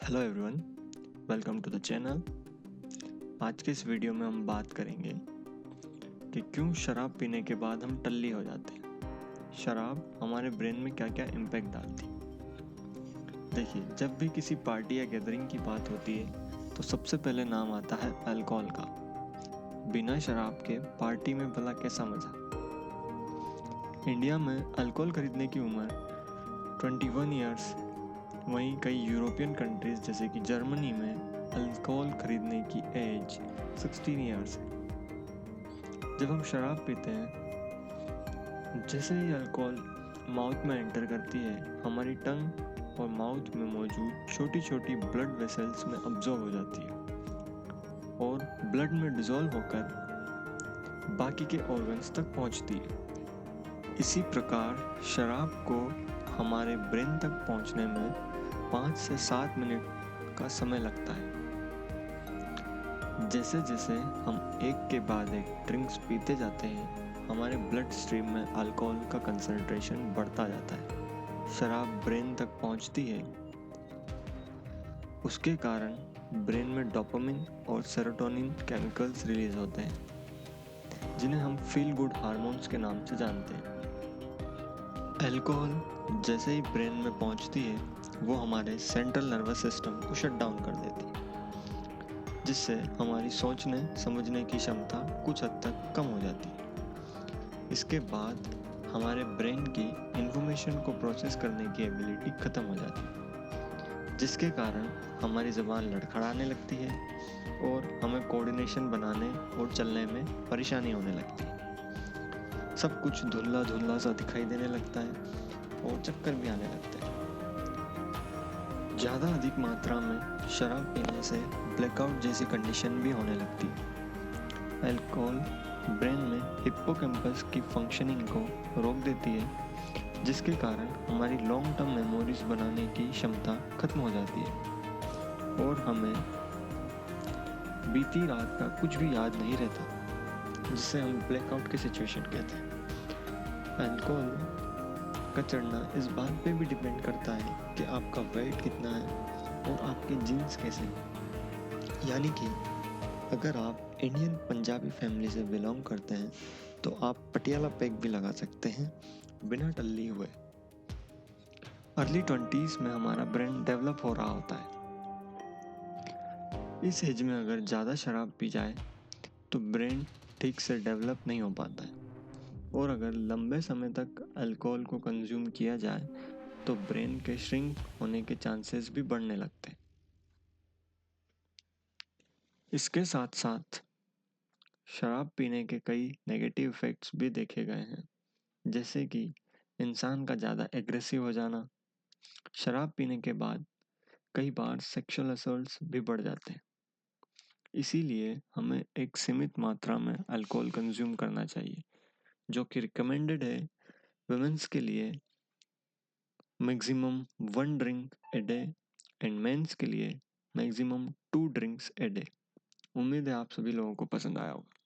Hello everyone, welcome to the channel. आज के इस वीडियो में हम बात करेंगे कि क्यों शराब पीने के बाद हम टल्ली हो जाते हैं। शराब हमारे ब्रेन में क्या क्या इम्पैक्ट डालती है। देखिए, जब भी किसी पार्टी या गैदरिंग की बात होती है तो सबसे पहले नाम आता है अल्कोहल का। बिना शराब के पार्टी में भला कैसा मजा। इंडिया में अल्कोहल खरीदने की उम्र 21 ईयर्स, वहीं कई यूरोपियन कंट्रीज जैसे कि जर्मनी में अल्कोहल खरीदने की एज 16 ईयर्स है। जब हम शराब पीते हैं, जैसे ही अल्कोहल माउथ में एंटर करती है, हमारी टंग और माउथ में मौजूद छोटी छोटी ब्लड वेसल्स में अब्जॉर्ब हो जाती है और ब्लड में डिजोल्व होकर बाकी के ऑर्गन्स तक पहुंचती है। इसी प्रकार शराब को हमारे ब्रेन तक पहुंचने में 5 से 7 मिनट का समय लगता है। जैसे जैसे हम एक के बाद एक ड्रिंक्स पीते जाते हैं, हमारे ब्लड स्ट्रीम में अल्कोहल का कंसंट्रेशन बढ़ता जाता है। शराब ब्रेन तक पहुंचती है, उसके कारण ब्रेन में डोपामिन और सेरोटोनिन केमिकल्स रिलीज होते हैं, जिन्हें हम फील गुड हार्मोन्स के नाम से जानते हैं। अल्कोहल जैसे ही ब्रेन में पहुंचती है, वो हमारे सेंट्रल नर्वस सिस्टम को शट डाउन कर देती है, जिससे हमारी सोचने समझने की क्षमता कुछ हद तक कम हो जाती है। इसके बाद हमारे ब्रेन की इंफॉर्मेशन को प्रोसेस करने की एबिलिटी खत्म हो जाती है, जिसके कारण हमारी ज़बान लड़खड़ाने लगती है और हमें कोऑर्डिनेशन बनाने और चलने में परेशानी होने लगती है। सब कुछ धुंधला धुंधला सा दिखाई देने लगता है और चक्कर भी आने लगते हैं। ज़्यादा अधिक मात्रा में शराब पीने से ब्लैकआउट जैसी कंडीशन भी होने लगती है। अल्कोहल ब्रेन में हिप्पोकैम्पस की फंक्शनिंग को रोक देती है, जिसके कारण हमारी लॉन्ग टर्म मेमोरीज बनाने की क्षमता खत्म हो जाती है और हमें बीती रात का कुछ भी याद नहीं रहता, जिससे हम ब्लैकआउट की सिचुएशन कहते हैं। अल्कोहल का चढ़ना इस बात पे भी डिपेंड करता है कि आपका वेट कितना है और आपके जीन्स कैसे हैं। यानी कि अगर आप इंडियन पंजाबी फैमिली से बिलोंग करते हैं तो आप पटियाला पैक भी लगा सकते हैं बिना टल्ली हुए। अर्ली 20s में हमारा ब्रेन डेवलप हो रहा होता है। इस एज में अगर ज़्यादा शराब पी जाए तो ब्रेन ठीक से डेवलप नहीं हो पाता है, और अगर लंबे समय तक अल्कोहल को कंज्यूम किया जाए तो ब्रेन के श्रिंक होने के चांसेस भी बढ़ने लगते हैं। इसके साथ साथ शराब पीने के कई नेगेटिव इफेक्ट्स भी देखे गए हैं, जैसे कि इंसान का ज़्यादा एग्रेसिव हो जाना। शराब पीने के बाद कई बार सेक्सुअल असॉल्ट्स भी बढ़ जाते हैं। इसीलिए हमें एक सीमित मात्रा में अल्कोहल कंज्यूम करना चाहिए, जो कि रिकमेंडेड है वुमेन्स के लिए maximum 1 drink a day and mens के लिए मैक्सिमम 2 ड्रिंक्स ए डे। उम्मीद है आप सभी लोगों को पसंद आया होगा।